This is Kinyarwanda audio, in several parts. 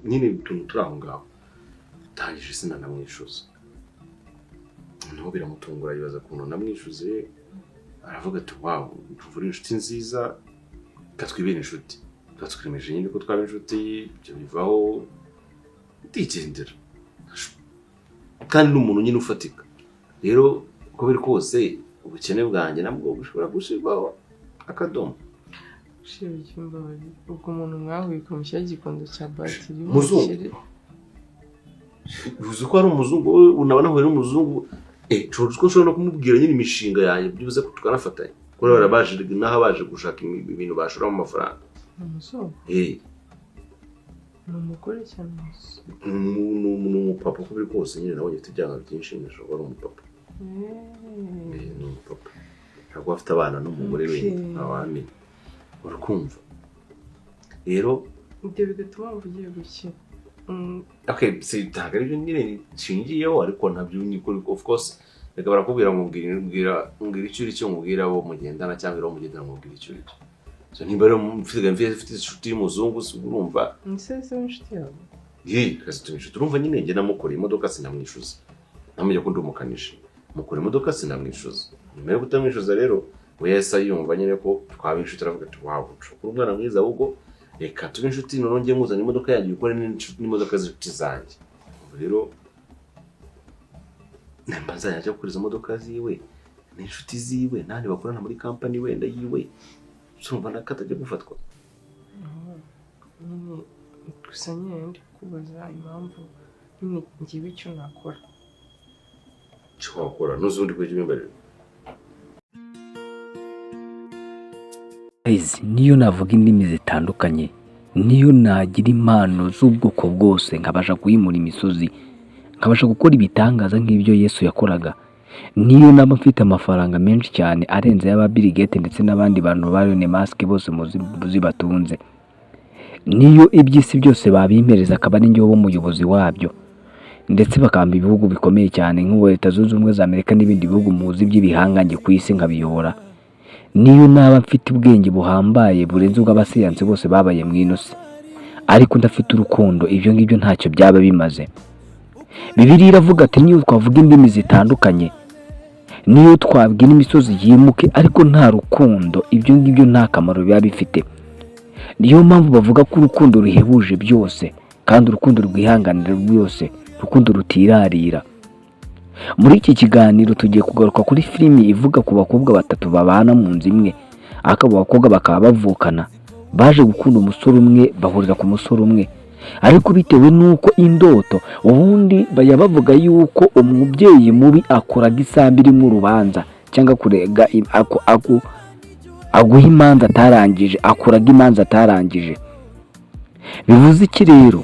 nyine utuntu turi aho ngaho tangije sina namwishuza noneho biramutungura yibaza ukuntu namwishuze aravuga ati wow tuvura inshuti nziza katwibera inshuti twatwimeje nyine ko twaba inshuti ibyo bivaho ndigendera kandi n'umuntu nyine ufatika rero uko biri kose ubukene bwanjye nabwo bushobora gushirwaho akadomo shira icyumbabazi ubwo umuntu mwahuye ukamushyira igikondo cya batiri muzungu uzi ko ari umuzungu unabona ahuye n'umuzungu nshobora ko nshobora no kumubwira nyine imishinga yanjye byibuze ko tukanafatanya kuko barabaje n'aho baje gushaka ibintu bashora mu mafaranga umuzungu ni umugore cyangwa ni umupapa uko biri kose nyine nabonye afite ibyaha byinshi nshobora ari umupapa ni umupapa ntabwo afite abana n'umugore we ntawamenya urakumva rero ibyo bigatuma ugiye gukira ntabwo aribyo nyine nshingiyeho ariko ntabyo nikuri of course reka barakubwira mbwira icyo uri cyo mubwira abo mugendana cyangwa abo mugendana mubwira icyo uri cyo so nimba rero mfite inshuti y'umuzungu urumva nisese w'inshuti yawe kasi inshuti urumva nyine njye namukoreye imodoka sinamwishyuza namujya ko ndi umukanishi mukora imodoka sinamwishyuza nyuma yo kutamwishyuza rero we yahise yumva nyine ko twaba inshuti aravuga ati wawu uri umwana mwiza ahubwo reka tube inshuti noneho njye muzana imodoka yanjye bikore n'imodoka z'inshuti zanjye rero namba nzajya gukora izo modoka ziwe n'inshuti ziwe n'andi bakorana muri kampani wenda yiwe urumva nakatajya gufatwa gusa nyine ndi kubaza impamvu nyine ngiwe icyo nakora icyo wakora n'uzundi kujya ubimbarira niyo navuga indimi zitandukanye niyo nagira impano z'ubwoko bwose nkabasha kuyimura imisozi nkabasha gukora ibitangaza nk'ibyo Yesu yakoraga niyo naba mfite amafaranga menshi cyane arenze y'aba Bill Gates ndetse n'abandi bantu ba Elon Musk bose muzi batunze niyo iby'isi byose babimpereza akaba ari njye w'umuyobozi wabyo ndetse bakamba ibihugu bikomeye cyane nk'ubu Leta Zunze Ubumwe za Amerika n'ibindi bihugu muzi by'ibihangange ku isi nkabiyobora niyo naba mfite ubwenge buhambaye burenze ubw'abasiyansi bose babaye mu inosi ariko ndafite urukundo ibyo ngibyo ntacyo byaba bimaze Bibiliya iravuga ati niyo twavuga indimi zitandukanye niyo twabwira imisozi yimuke ariko nta rukundo ibyo ngibyo nta kamaro biba bifite niyo mpamvu bavuga ko urukundo ruhebuje byose kandi urukundo rwihanganira rwose urukundo rutirarira muri iki kiganiro tugiye kugaruka kuri filimi ivuga ku bakobwa batatu babana mu nzu imwe akaba abakobwa bakaba bavukana baje gukunda umusore umwe bahurira ku musore umwe ariko bitewe nuko indoto ubundi baya bavuga yuko umubyeyi mubi akoraga isambi irimo urubanza cyangwa kurega aguha imanza atarangije akoraga imanza atarangije bivuze iki rero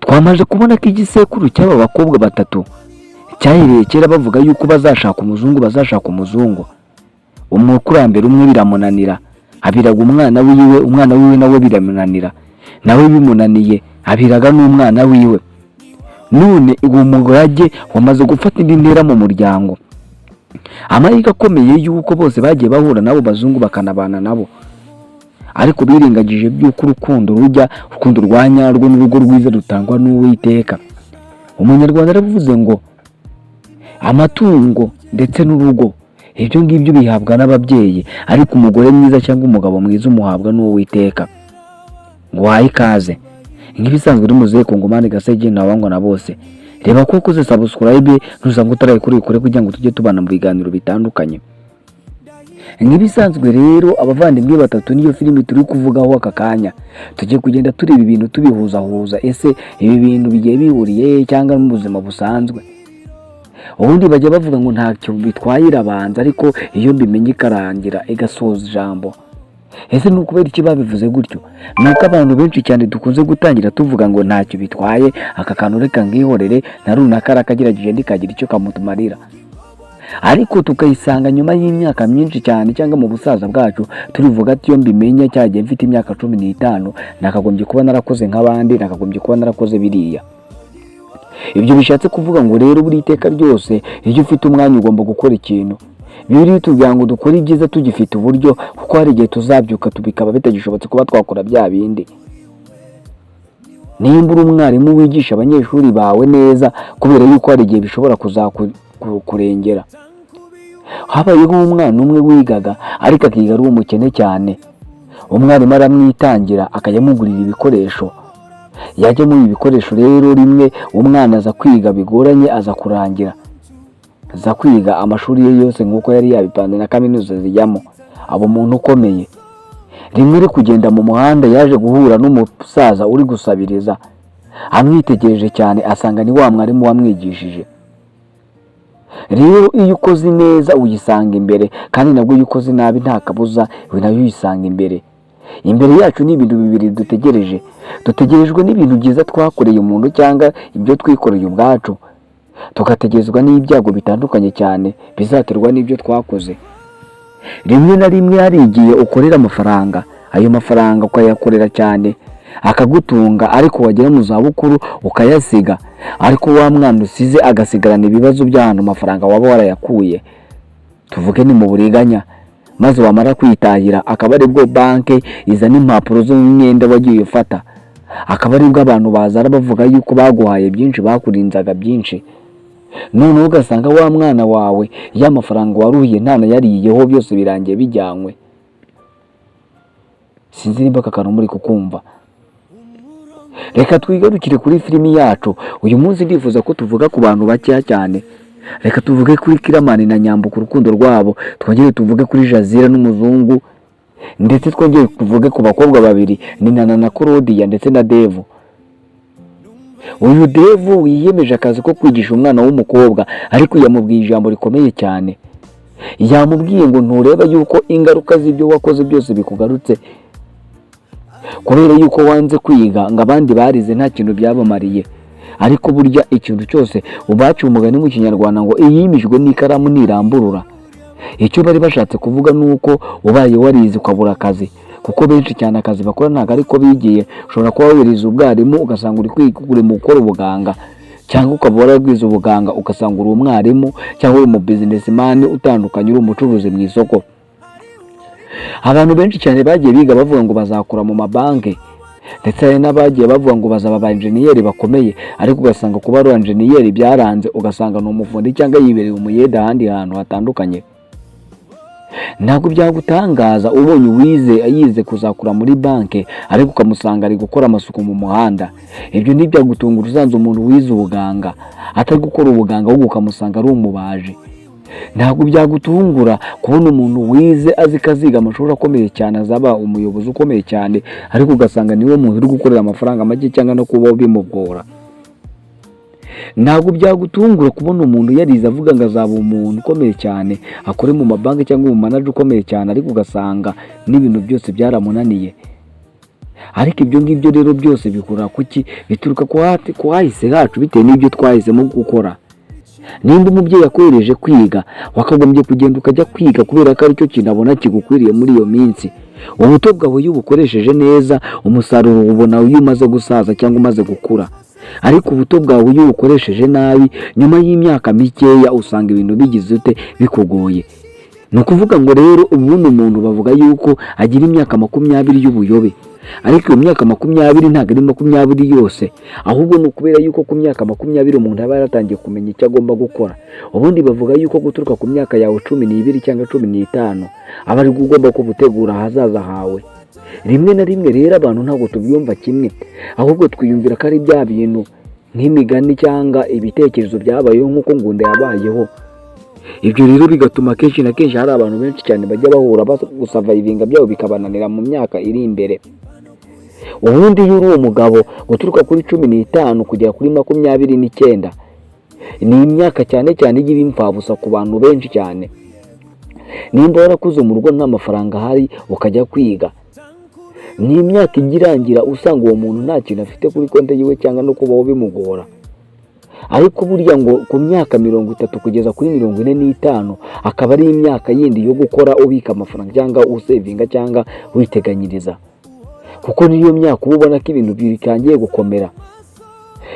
twamaje kubona ko igisekuru cy'aba bakobwa batatu cyahereye kera bavuga yuko bazashaka umuzungu umukurambere umwe biramunanira abiraga umwana wiwe nawe biramunanira nawe bimunaniye abiraga n'umwana wiwe none uwo mugorage wamaze gufata indi ntera mu muryango amahirwe akomeye yuko bose bagiye bahura nabo bazungu bakanabana nabo ariko birengagije by'uko urukundo rwa nyarwo n'urugo rwiza rutangwa n'Uwiteka umunyarwanda aravuze ngo amatungo ndetse n'urugo ibyo ngibyo bihabwa n'ababyeyi ariko umugore mwiza cyangwa umugabo mwiza umuhabwa n'Uwiteka ngo wahe ikaze nk'ibisanzwe uri muzehe Kongomani Gasege nabangwa na bose reba ko ukoze subscribe ntuzanga utarayikore kugira ngo tujye tubana mu biganiro bitandukanye nk'ibisanzwe rero abavandimwe batatu niyo filimi turi kuvugaho aka kanya tujye kugenda tureba ibintu tubihuzahuza ese ibi bintu bigiye bihuriye cyangwa mu buzima busanzwe ubundi bajya bavuga ngo ntacyo bitwaye irabanza ariko iyo mbimenye ikarangira igasoza ijambo ese ni ukubera iki babivuze gutyo nuko abantu benshi cyane dukunze gutangira tuvuga ngo ntacyo bitwaye aka kantu reka ngihorere na runaka arakagerageje ndikagira icyo kamutumarira ariko tukayisanga nyuma y'imyaka myinshi cyane cyangwa mu busaza bwacu turivuga ati iyo mbimenye cyagiye mfite imyaka 15 nakagombye kuba narakoze nk'abandi nakagombye kuba narakoze biriya ibyo bishatse kuvuga ngo rero buri iteka ryose iyo ufite umwanya ugomba gukora ikintu Bibiliya itubwira ngo dukore ibyiza tugifite uburyo kuko hari igihe tuzabyuka tubikaba bitagishobotse kuba twakora bya bindi nimba uri umwarimu wigisha abanyeshuri bawe neza kubera yuko hari igihe bishobora kuzakurengera. Habayeho umwana umwe wigaga ariko akiga ari umukene cyane. Umwarimu aramwitangira akajya amugurira ibikoresho. Yajya muri ibikoresho rero rimwe umwana aza kwiga bigoranye, aza kurangira, aza kwiga amashuri ye yose nk'uko yari yabipanze na kaminuza zijyamo, abo umuntu ukomeye. Rimwe ari kugenda mu muhanda yaje guhura n'umusaza uri gusabiriza, amwitegereje cyane asanga ni wa mwarimu wamwigishije. Rero iyo ukoze neza uyisanga imbere, kandi nabwo iyo ukoze nabi nta kabuza nayo uyisanga imbere. Imbere yacu ni ibintu bibiri dutegereje. Dutegerejwe n'ibintu byiza twakoreye umuntu cyangwa ibyo twikoreye ubwacu, tugategerezwa n'ibyago bitandukanye cyane bizaterwa n'ibyo twakoze. Rimwe na rimwe hari igihe ukorera amafaranga, ayo mafaranga ukayakorera cyane akagutunga, ariko wagera mu zabukuru ukayasiga, ariko wa mwana usize agasigarana ibibazo by'ahantu amafaranga waba warayakuye. Tuvuge ni mu buriganya, maze wamara kwitahira akaba aribwo banke izana impapuro z'imyenda wagiye ufata, akaba aribwo abantu bazara bavuga yuko baguhaye byinshi, bakurinzaga byinshi. None ugasanga wa mwana wawe ya mafaranga waruhiye ntana yariyeho, byose birangiye bijyanywe. Sinzi nimba kakano muri kukumva. Reka twigarukire kuri filimi yacu. Uyu munsi ndifuza ko tuvuga ku bantu bakeya cyane. Reka tuvuge kuri Kiramani na Nyambo ku rukundo rwabo, twongere tuvuge kuri Jazira n'umuzungu, ndetse twongere tuvuge ku bakobwa babiri ni Nana na Claudia ndetse na Devu. Uyu Devu yiyemeje akazi ko kwigisha umwana w'umukobwa, ariko yamubwiye ijambo rikomeye cyane. Yamubwiye ngo ntureba yuko ingaruka z'ibyo wakoze byose bikugarutse, kubera yuko wanze kwiga ngo abandi barize nta kintu byabamariye. Ariko burya ikintu cyose ubaciye umugani mu Kinyarwanda ngo iyimijwe n'ikaramu ntiramburura. Icyo bari bashatse kuvuga nuko ubaye warize ukabura akazi, kuko benshi cyane akazi bakora ntago ariko bigiye. Ushobora kuba wirize ubwarimu ugasanga uri mu gukora ubuganga, cyangwa ukaba waragwize ubuganga ugasanga uri umwarimu, cyangwa uri mu businessman utandukanye, uri umucuruzi mu isoko. Abantu benshi cyane bagiye biga bavuga ngo bazakura mu mabanke, ndetse hari n'abagiye bavuga ngo bazaba ba engineer bakomeye, ariko ugasanga kuba ari engineer byaranze, ugasanga ni umufundi cyangwa yibereye umuyede ahandi hantu hatandukanye. Ntabwo byagutangaza ubonye uwize yize kuzakura muri banke ariko ukamusanga ari gukora amasuku mu muhanda. Ibyo ntibyagutungura uzanze umuntu wize ubuganga atari gukora ubuganga, ahubwo ukamusanga ari umubaji. Ntabwo byagutungura kubona umuntu wize azi kaziga amashuri akomeye cyane, azaba umuyobozi ukomeye cyane, ariko ugasanga niwe muntu uri gukorera amafaranga make cyangwa no kuba bimugora. Ntabwo byagutungura kubona umuntu yarize avuga ngo azaba umuntu ukomeye cyane, akore mu mabanki cyangwa mu manager ukomeye cyane, ariko ugasanga n'ibintu byose byaramunaniye. Ariko ibyo ngibyo rero byose bikura kuki? Bituruka ku hahise hacu bitewe n'ibyo twahisemo gukora. Nimba umubyeyi akohereje kwiga, wakagombye kugenda ukajya kwiga kubera ko aricyo kintu abona kigukwiriye muri iyo minsi. Ubuto bwawe iyo ubukoresheje neza, umusaruro ubona iyo umaze gusaza cyangwa umaze gukura. Ariko ubuto bwawe iyo ubukoresheje nabi, nyuma y'imyaka mikeya usanga ibintu bigize ute bikugoye. Ni ukuvuga ngo rero ubundi umuntu bavuga yuko agira imyaka 20 y'ubuyobe, ariko iyo myaka 20 ntabwo ari 20 yose, ahubwo ni ukubera yuko ku myaka 20 umuntu aba yaratangiye kumenya icyo agomba gukora. Ubundi bavuga yuko guturuka ku myaka yawe 12 cyangwa 15 aba ari ugomba kubutegura ahazaza hawe. Rimwe na rimwe rero abantu ntabwo tubyumva kimwe, ahubwo twiyumvira ko ari bya bintu nk'imigani cyangwa ibitekerezo byabayeho nk'uko Ngunda yabayeho. Ibyo rero bigatuma kenshi na kenshi hari abantu benshi cyane bajya bahura gusavayivinga byabo bikabananira mu myaka iri imbere. Ubundi iyo uri umugabo guturuka kuri 15 kugera kuri 29 ni imyaka cyane cyane igira impfabusa ku bantu benshi cyane. Nimba warakuze mu rugo nta mafaranga hari ukajya kwiga, ni imyaka igirangira usanga uwo muntu nta kintu afite kuri konti yiwe cyangwa no kubaho bimugora. Ariko burya ngo ku myaka 30 kugeza kuri 45 akaba ari imyaka yindi yo gukora ubika amafaranga cyangwa usevinga cyangwa witeganyiriza, kuko niyo myaka ubona ko ibintu bikangiye gukomera.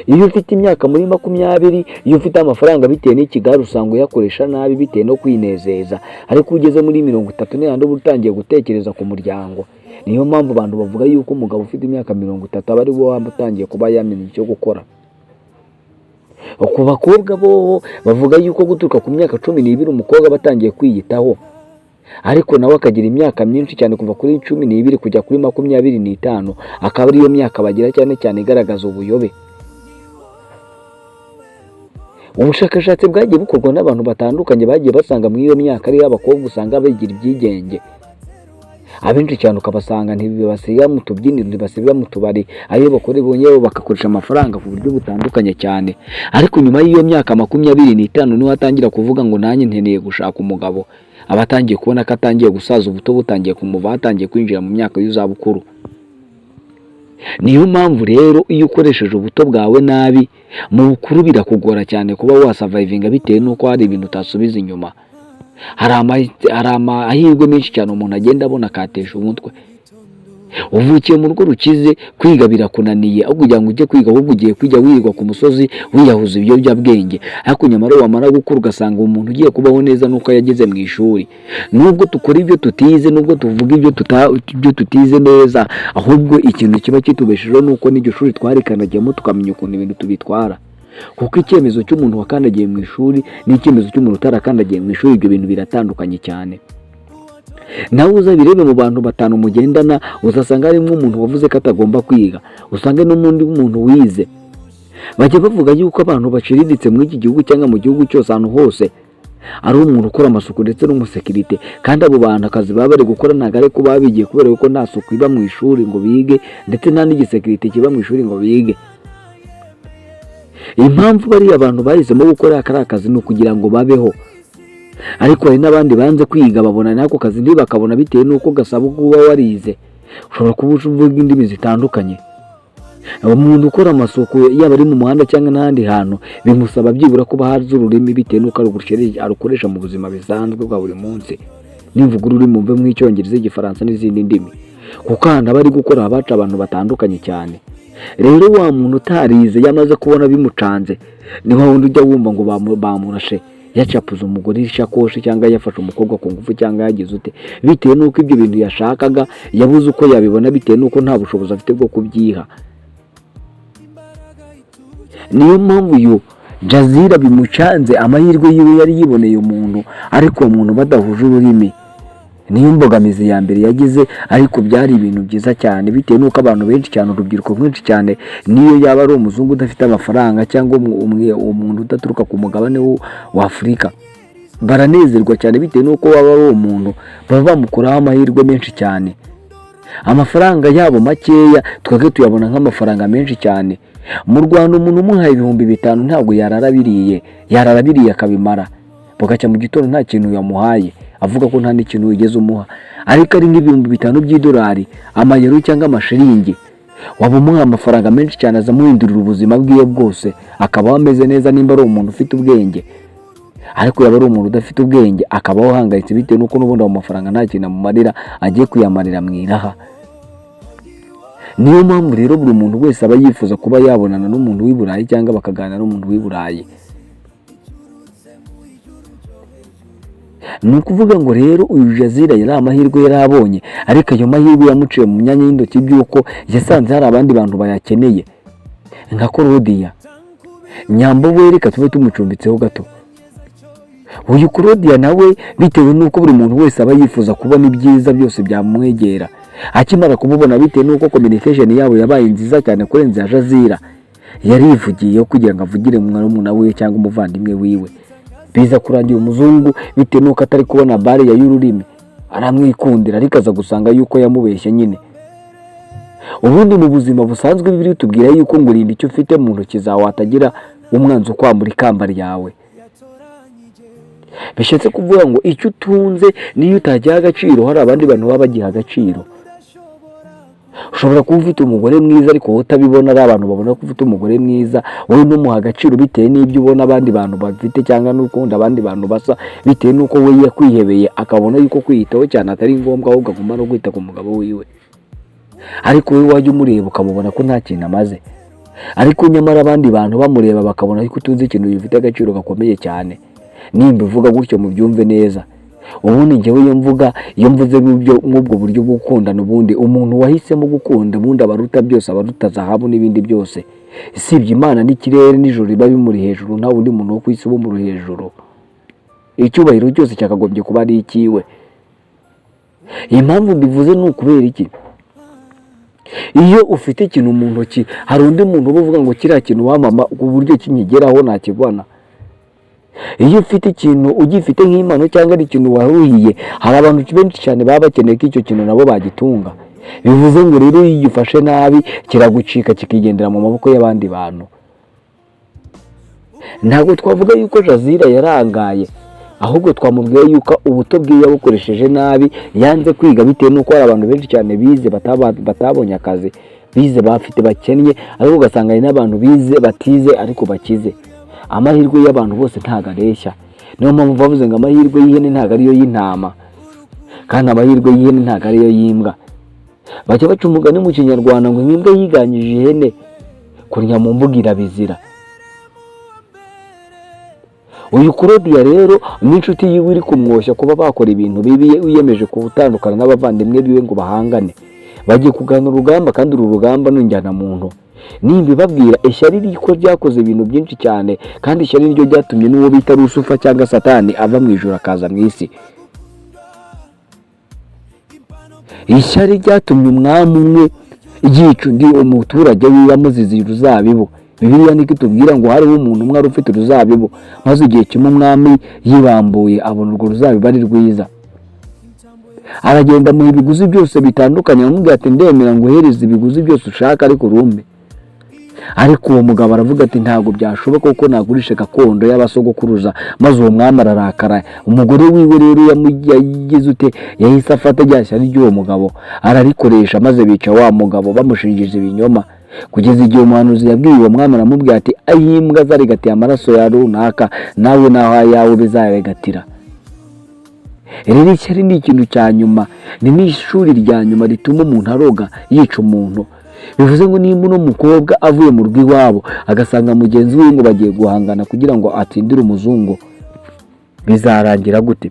Iyo ufite imyaka muri 20, iyo ufite amafaranga bitewe n'ikigari usanga uyakoresha nabi bitewe no kwinezeza, ariko ugeze muri 30 n'andi uba utangiye gutekereza ku muryango. niyo mpamvu abantu bavuga yuko umugabo ufite imyaka 30 aba ari we wamutangiye kuba yamenye icyo gukora. Ku bakobwa bo bavuga yuko guturuka ku myaka 12 umukobwa batangiye kwiyitaho, ariko nawe akagira imyaka myinshi cyane kuva kuri 12 kujya kuri 25 akaba ariyo myaka bagira cyane cyane igaragaza ubuyobe. Ubushakashatsi bwagiye bukorwa n'abantu batandukanye bagiye basanga muri iyo myaka ari abakobwa usanga bagira ibyigenge. Abenshi cyane ukabasanga ntibibasiga mu tubyiniro, ntibasiba mu tubari, ayo bakora ibonyeho bakakoresha amafaranga ku buryo butandukanye cyane. Ariko nyuma y'iyo myaka 25 niho atangira kuvuga ngo nanjye nteneye gushaka umugabo. Abatangiye kubona ko atangiye gusaza, ubuto butangiye kumuva, atangiye kwinjira mu myaka y'izabukuru. Niyo mpamvu rero iyo ukoresheje ubuto bwawe nabi, mu bukuru birakugora cyane kuba wasavayivinga bitewe nuko hari ibintu utasubiza inyuma. Hari amahirwe menshi cyane umuntu agenda abona akatesha umutwe. Uvukiye mu rugo rukize, kwiga birakunaniye, aho kugira ngo ujye kwiga ahubwo ugiye kujya wirirwa ku musozi wiyahuza ibiyobyabwenge. Ariko nyamara wamara gukura ugasanga umuntu ugiye kubaho neza nuko yageze mu ishuri. Nubwo tukora ibyo tutize, nubwo tuvuga ibyo tutize neza, ahubwo ikintu kiba kitubeshejeho nuko n'iryo shuri twarikanagiyemo tukamenya ukuntu ibintu tubitwara. Kuko icyemezo cy'umuntu wakandagiye mu ishuri n'icyemezo cy'umuntu utarakandagiye mu ishuri, ibyo bintu biratandukanye cyane. Nawe uzabirebe mu bantu 5 mugendana, uzasanga harimo umuntu wavuze ko atagomba kwiga, usange n'undi muntu wize. Bajya bavuga yuko abantu baciriritse muri iki gihugu cyangwa mu gihugu cyose ahantu hose ari umuntu ukora amasuku ndetse n'umusekirite, kandi abo bantu akazi baba bari gukora ntabwo ari ko baba bigiye kubera yuko nta suku iba mu ishuri ngo bige, ndetse nta n'igisekirite kiba mu ishuri ngo bige. Impamvu bari abantu bahisemo gukora akari akazi ni ukugira ngo babeho. Ariko hari n'abandi banze kwiga babona nako kazi ntibakabona bitewe nuko gasaba kuba warize. Ushobora kuba uvuga indimi zitandukanye. Umuntu ukora amasuku yaba ari mu muhanda cyangwa n'ahandi hantu bimusaba byibura kuba hazi ururimi bitewe nuko arukoresha mu buzima bisanzwe bwa buri munsi. Nivuga ururimi mve mu Icyongereza, Igifaransa n'izindi ndimi. Kuko hano bari gukora abaca abantu batandukanye cyane. Rero wa muntu utarize yamaze kubona bimucanze, niho wundi ujya wumva ngo bamurashe, yacapuza umugore ishakoshi cyangwa yafashe umukobwa ku ngufu cyangwa yagize ute, bitewe nuko ibyo bintu yashakaga yabuze uko yabibona bitewe nuko nta bushobozi afite bwo kubyiha. Niyo mpamvu uyu Jazira bimucanze, amahirwe yiwe yari yiboneye umuntu, ariko umuntu badahuje ururimi. Niyo mbogamizi ya mbere yagize, ariko byari ibintu byiza cyane bitewe nuko abantu benshi cyane, urubyiruko rwinshi cyane, niyo yaba ari umuzungu udafite amafaranga cyangwa umuntu udaturuka ku mugabane wa Afurika, baranezerwa cyane bitewe nuko waba ari umuntu baba bamukuraho amahirwe menshi cyane. Amafaranga yabo makeya twebwe tuyabona nk'amafaranga menshi cyane. Mu Rwanda umuntu umuhaye 5,000 ntabwo yararabiriye akabimara, bugacya mu gitondo nta kintu yamuhaye, avuga ko nta n'ikintu wigeze umuha. Ariko ari nk'$5,000 by'idolari, amayero cyangwa amashiringi, waba umuha amafaranga menshi cyane azamuhindurira ubuzima bwiwe bwose, akaba ameze neza nimba ari umuntu ufite ubwenge. Ariko yaba ari umuntu udafite ubwenge akabaho hangayitse bitewe nuko n'ubundi ayo mafaranga nta kintu amumarira, agiye kuyamarira mwiraha. Niyo mpamvu rero buri muntu wese aba yifuza kuba yabonana n'umuntu w'i Burayi cyangwa bakaganira n'umuntu w'i Burayi. Ni ukuvuga ngo rero uyu Jazira yari amahirwe yari abonye, ariko ayo mahirwe yamuciye mu myanya y'intoki by'uko yasanze hari abandi bantu bayakeneye nka Claudia Nyambo. We reka tube tumucumbitseho gato. Uyu Claudia nawe bitewe nuko buri muntu wese aba yifuza kubona ibyiza byose byamwegera, akimara kumubona bitewe nuko communication yabo yabaye nziza cyane kurenza ya Jazira, yarivugiye kugira ngo avugire mwana we cyangwa umuvandimwe wiwe. Biza kurangira umuzungu bitewe nuko atari kubona bare ya y'ururimi, aramwikundira, ariko aza gusanga yuko yamubeshye nyine. Ubundi mu buzima busanzwe bibiri tubwira yuko ngurinda icyo ufite mu ntoki zawe atagira umwanzi kwambura ikamba ryawe. Bishatse kuvuga ngo icyo utunze niyo utagiha agaciro, hari abandi bantu baba bagiha agaciro. Ushobora kuba ufite umugore mwiza ariko wowe utabibona, ari abantu babona ko ufite umugore mwiza, wowe ntumuha agaciro bitewe n'ibyo ubona abandi bantu bafite cyangwa n'ukundi abandi bantu basa, bitewe n'uko we yakwihebeye akabona yuko kwiyitaho cyane atari ngombwa, ahubwo agomba no kwita ku mugabo wiwe. Ariko wowe wajya umureba ukamubona ko nta kintu amaze, ariko nyamara abandi bantu bamureba bakabona yuko utunze ikintu gifite agaciro gakomeye cyane. Nimba uvuga gutyo mu byumve neza, ubundi njyewe iyo mvuze nk'ubwo buryo bwo gukundana, ubundi umuntu wahisemo gukunda ubundi abaruta byose, abaruta zahabu n'ibindi byose, usibye Imana n'ikirere n'ijoro biba bimuri hejuru, nta wundi muntu wo ku isi umuri hejuru. Icyubahiro cyose cyakagombye kuba ari ikiwe. Impamvu mbivuze ni ukubera iki? Iyo ufite ikintu mu ntoki, hari undi muntu uvuga ngo kiriya kintu wamama ku buryo kinyigeraho ntakibona. Iyo ufite ikintu ugifite nk'impano cyangwa ari ikintu waruhiye, hari abantu benshi cyane baba bakeneye ko icyo kintu nabo bagitunga. Bivuze ngo rero iyo ugifashe nabi kiragucika kikigendera mu maboko y'abandi bantu. Ntabwo twavuga yuko Jazira yarangaye, ahubwo twamubwiye yuko ubuto bwe yabukoresheje nabi, yanze kwiga bitewe n'uko hari abantu benshi cyane bize batabonye akazi, bize bafite bakennye, ariko ugasanga hari n'abantu bize batize ariko bakize. Amahirwe y'abantu bose ntago areshya. Niyo mpamvu bavuze ngo amahirwe y'ihene ntago ariyo y'intama, kandi amahirwe y'ihene ntago ariyo y'imbwa. Bajya baca umugani mu Kinyarwanda ngo imbwa yiganyije ihene kurya mu mbuga irabizira. Uyu Claudia rero n'inshuti yiwe iri kumwoshya kuba bakora ibintu bibi, wiyemeje kubutandukana n'abavandimwe biwe ngo bahangane, bagiye kugana urugamba, kandi uru rugamba n'injyana muntu. Nimba babwira ishyari riko ryakoze ibintu byinshi cyane, kandi ishyari ryo ryatumye n'uwo bita Rusufa cyangwa Satani ava mu ijuru akaza mu isi. Ishyari ryatumye umwami umwe yica undi umuturage wiwe amuziza uruzabibu. Bibiliya niko itubwira ngo hariho umuntu umwe ari ufite uruzabibu, maze igihe kimwe umwami yibambuye abona urwo ruzabibu ari rwiza, aragenda mu biguzi byose bitandukanye, aramubwira ati ndemera ngo uhereze ibiguzi byose ushaka ariko urumbe. Ariko uwo mugabo aravuga ati ntabwo byashoboka kuko nagurisha gakondo y'abasogokuruza. Maze uwo mwami ararakara. Umugore wiwe rero yagize ute, yahise afata rya shyari ry'uwo mugabo ararikoresha, maze bica wa mugabo bamushingije ibinyoma, kugeza igihe umuhanuzi yabwiye uwo mwami, aramubwira ati ayimbwa zarigatiye amaraso ya runaka, nawe naho ayawe bizaregatira. Rero ishyari ni ikintu cya nyuma, ni n'ishuri rya nyuma rituma umuntu aroga yica umuntu. Bivuze ngo nimba uno mukobwa avuye mu rugo iwabo agasanga mugenzi we ngo bagiye guhangana kugira ngo atsindire umuzungu, bizarangira gute?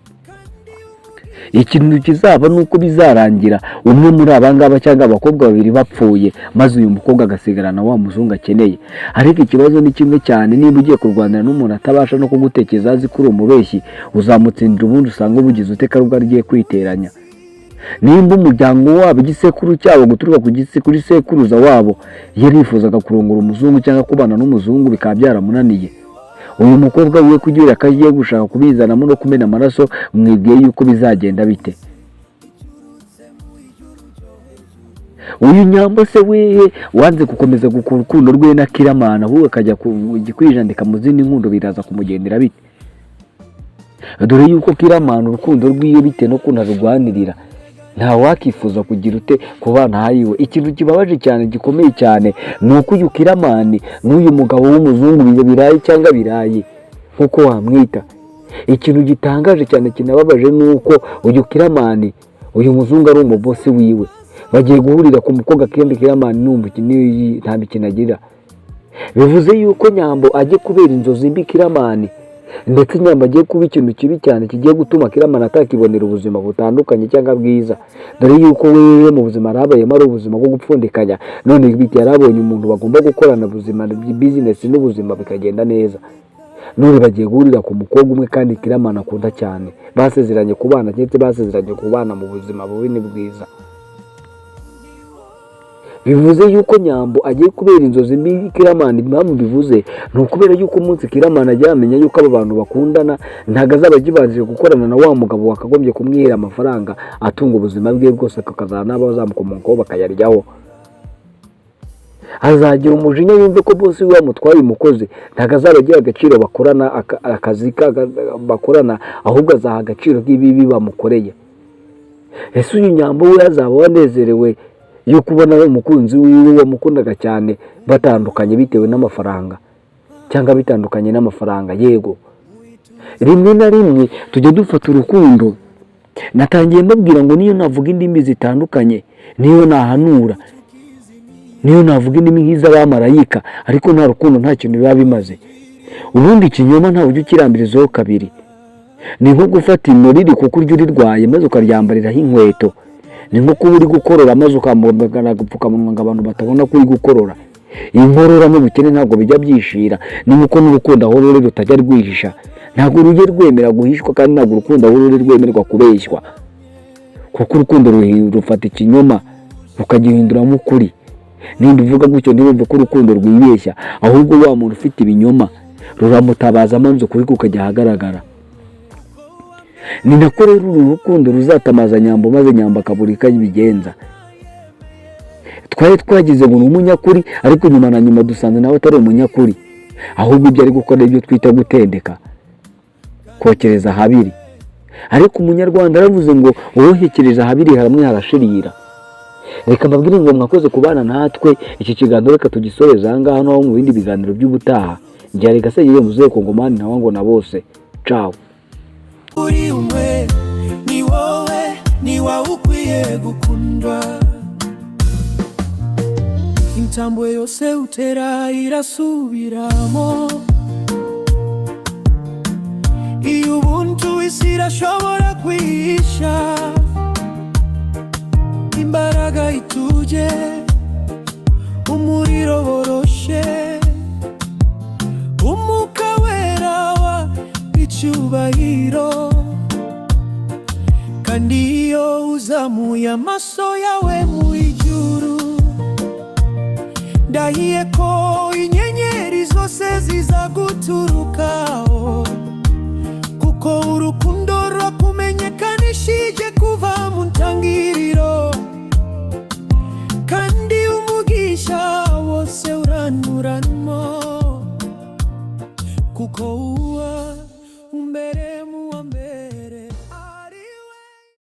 Ikintu kizaba nuko bizarangira umwe muri abangaba cyangwa abakobwa babiri bapfuye, maze uyu mukobwa agasigarana wa muzungu akeneye. Ariko ikibazo ni kimwe cyane, niba ugiye kurwanira n'umuntu atabasha no kugutekereza azi kuri umubeshyi, uzamutsindira ubundi usanga ubugize uteka rubwo agiye kwiteranya. Nimba umuryango wabo igisekuru cyabo guturuka kuri sekuruza wabo yarifuzaga kurongora umuzungu cyangwa kubana n'umuzungu bikaba byaramunaniye, uyu mukobwa wiwe kugira akagiye gushaka kubizanamo no kumena amaraso, mwibwiye yuko bizagenda bite? Uyu Nyambo se wehe wanze gukomeza gukura urukundo rwe na Kiramana, ahubwo akajya kwijandika mu zindi nkundo, biraza kumugendera bite? Dore yuko Kiramana urukundo rw'iyo bite no kunarurwanirira, nta wakifuza kugira ute kubana hayiwe. Ikintu kibabaje cyane gikomeye cyane nuko uyu Kiramani n'uyu mugabo w'umuzungu birayi cyangwa birayi nkuko wamwita. Ikintu gitangaje cyane kinababaje nuko uyu Kiramani, uyu muzungu ari umubosi wiwe, bagiye guhurira ku mukobwa kandi Kiramani nta mikinagira. Bivuze yuko Nyambo ajye kubera inzozi mbi Kiramani, ndetse Nyambo agiye kuba ikintu kibi cyane kigiye gutuma Kiramani atakibonera ubuzima butandukanye cyangwa bwiza. Dore yuko wewe mu buzima arabayemo ari ubuzima bwo gupfundikanya, none biti yarabonye umuntu bagomba gukorana ubuzima business n'ubuzima bikagenda neza. None bagiye guhurira ku mukobwa umwe kandi Kiramani akunda cyane, basezeranye kubana ndetse basezeranye kubana mu buzima bubi n'ubwiza. Bivuze yuko Nyambo agiye kubera inzozi mbi Kiramani. Impamvu bivuze ni ukubera yuko umunsi Kiramani ajya amenya yuko aba bantu bakundana, ntago azaba agibanjije gukorana na wa mugabo wakagombye kumwihera amafaranga atunga ubuzima bwe bwose, akazana n'abazamukomokaho bakayaryaho. Azagira umujinya yumve ko bose we wamutwaye umukozi, ntago azaba agira agaciro bakorana akazi bakorana, ahubwo azaha agaciro k'ibibi bamukoreye. Ese uyu Nyambo we azaba wanezerewe yo kubona umukunzi wiwe wamukundaga cyane batandukanye bitewe n'amafaranga cyangwa bitandukanye n'amafaranga? Yego, rimwe na rimwe tujya dufata urukundo. Natangiye mbabwira ngo niyo navuga indimi zitandukanye, niyo nahanura, niyo navuga indimi nk'iz'abamarayika, ariko nta rukundo nta kintu biba bimaze. Ubundi ikinyoma nta buryo ukirambirizaho kabiri. ni nko gufata inuriri kuko urya urirwaye maze ukaryambariraho inkweto, ni nko kuba uri gukorora maze ukambara agapfukamunwa ngo abantu batabona ko uri gukorora. Inkorora n'ubukene ntabwo bijya byishira, ni nkuko n'urukundo aho ruri rutajya rwihisha, ntabwo rujye rwemera guhishwa kandi ntabwo urukundo aho ruri rwemerwa kubeshywa, kuko urukundo rufata ikinyoma rukagihinduramo ukuri. Ninde uvuga gutyo ntibumve ko urukundo rwibeshya, ahubwo wa muntu ufite ibinyoma ruramutabaza maze ukuri kukajya ahagaragara. Ni nako rero uru rukundo ruzatamaza Nyambo maze Nyambo akabura uko abigenza. Twari twagize ngo ni umunyakuri, ariko nyuma na nyuma dusanze nawe atari umunyakuri, ahubwo ibyo ari gukora ibyo twita gutendeka, kokereza habiri. Ariko umunyarwanda aravuze ngo uwohekereza habiri hamwe harashirira. Reka mbabwire ngo mwakoze kubana natwe, iki kiganiro reka tugisoreza aha ngaha no mu bindi biganiro by'ubutaha. Byari Gasegeye muzuye Kongomani nawe ngo na bose. Ciao. Uri umwe ni wowe, ni wawe ukwiye gukundwa. Intambwe yose utera irasubiramo, iyo ubuntu isi irashobora kwihisha. Imbaraga ituje, umuriro boroshe, Umwuka Wera wa icyubahiro. Kandi iyo uzamuye amaso yawe mu ijuru, ndahiye ko inyenyeri zose zizaguturukaho, kuko urukundo rwakumenyekanishije kuva mu ntangiriro.